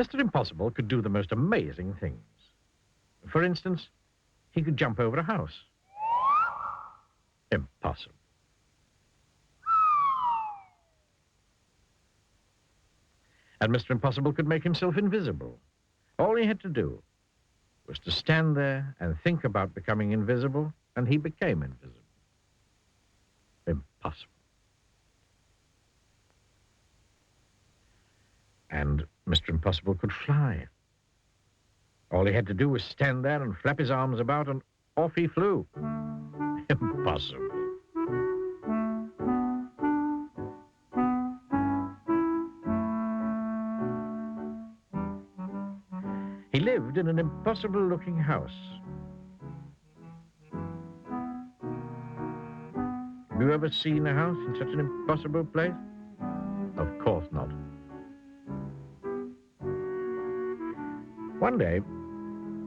Mr. Impossible could do the most amazing things. For instance, he could jump over a house. Impossible. And Mr. Impossible could make himself invisible. All he had to do was to stand there and think about becoming invisible, and he became invisible. Impossible. And Mr. Impossible could fly. All he had to do was stand there and flap his arms about, and off he flew. Impossible. He lived in an impossible-looking house. Have you ever seen a house in such an impossible place? Of course not. One day,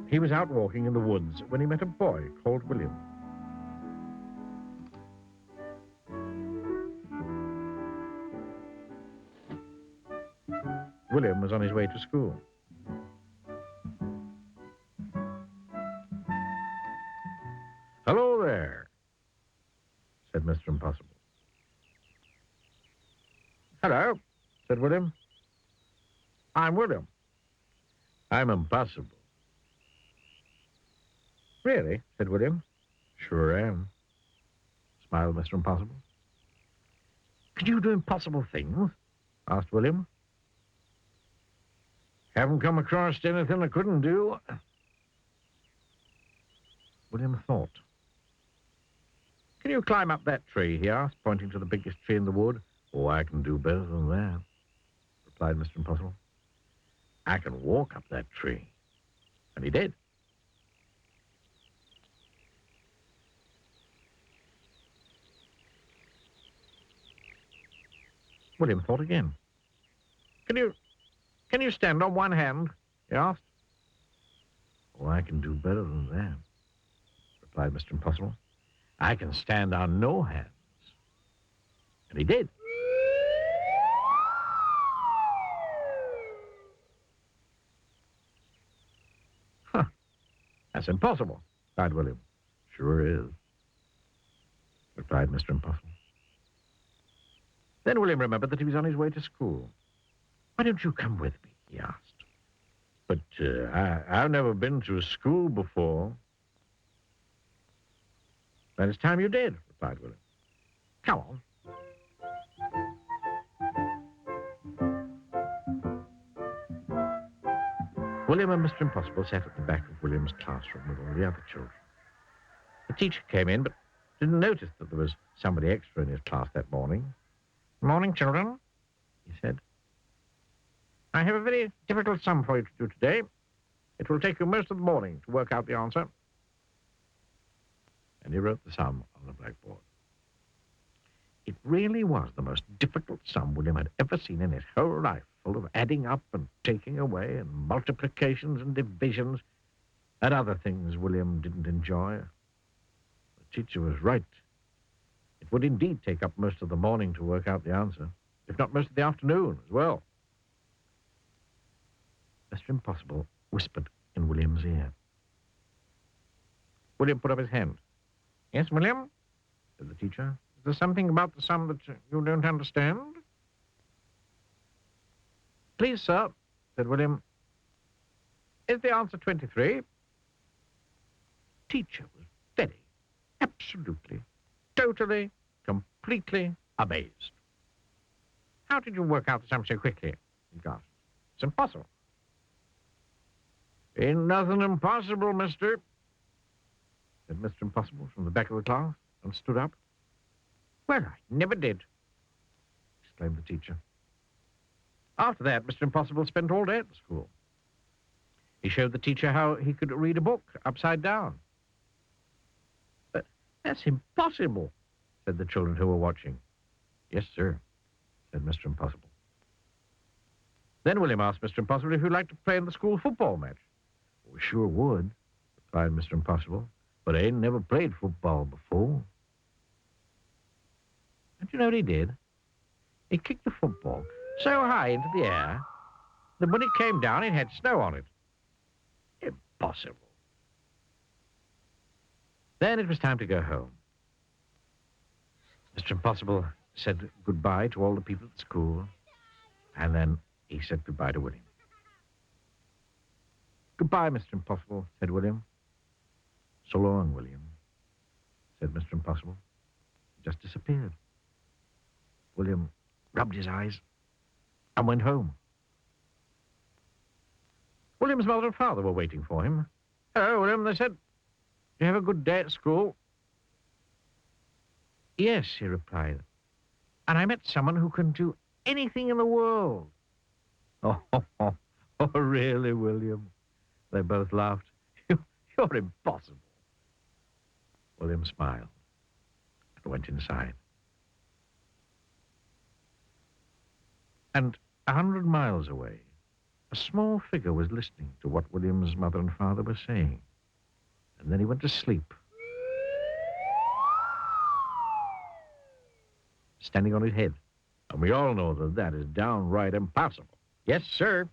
he was out walking in the woods when he met a boy called William. William was on his way to school. "Hello there," said Mr. Impossible. "Hello," said William. "I'm William." "I'm impossible." "Really?" said William. "Sure am," smiled Mr. Impossible. "Can you do impossible things?" asked William. "Haven't come across anything I couldn't do." William thought. "Can you climb up that tree?" he asked, pointing to the biggest tree in the wood. "Oh, I can do better than that," replied Mr. Impossible. "I can walk up that tree." And he did. William thought again. Can you stand on one hand?" he asked. "Oh, I can do better than that," replied Mr. Impossible. "I can stand on no hands." And he did. "Huh, that's impossible," cried William. "Sure is," replied Mr. Impossible. Then William remembered that he was on his way to school. "Why don't you come with me?" he asked. "But I've never been to a school before." "Then it's time you did," replied William. "Come on." William and Mr. Impossible sat at the back of William's classroom with all the other children. The teacher came in, but didn't notice that there was somebody extra in his class that morning. "Morning, children," he said. "I have a very difficult sum for you to do today. It will take you most of the morning to work out the answer." And he wrote the sum on the blackboard. It really was the most difficult sum William had ever seen in his whole life, full of adding up and taking away and multiplications and divisions and other things William didn't enjoy. The teacher was right. It would indeed take up most of the morning to work out the answer, if not most of the afternoon as well. Mr. Impossible whispered in William's ear. William put up his hand. "Yes, William," said the teacher. "Is there something about the sum that you don't understand?" "Please, sir," said William. "Is the answer 23? Teacher was very, absolutely, totally, completely amazed. "How did you work out the sum so quickly?" he gasped. "It's impossible." "Ain't nothing impossible, mister," said Mr. Impossible from the back of the class, and stood up. "Well, I never did," exclaimed the teacher. After that, Mr. Impossible spent all day at the school. He showed the teacher how he could read a book upside down. "But that's impossible," said the children who were watching. "Yes, sir," said Mr. Impossible. Then William asked Mr. Impossible if he'd like to play in the school football match. "We sure would," replied Mr. Impossible, "but I ain't never played football before." And you know what he did? He kicked the football so high into the air Then when it came down, it had snow on it. Impossible. Then it was time to go home. Mr. Impossible said goodbye to all the people at school, and then he said goodbye to William. Goodbye, Mr. Impossible, said William. So long, William, said Mr. Impossible. He just disappeared. William rubbed his eyes and went home. William's mother and father were waiting for him. Hello, William, they said. Did you have a good day at school? Yes, he replied. And I met someone who can do anything in the world. Oh, really, William? They both laughed. You're impossible. William smiled and went inside. And 100 miles away, a small figure was listening to what William's mother and father were saying. And then he went to sleep, standing on his head. And we all know that that is downright impossible. Yes, sir.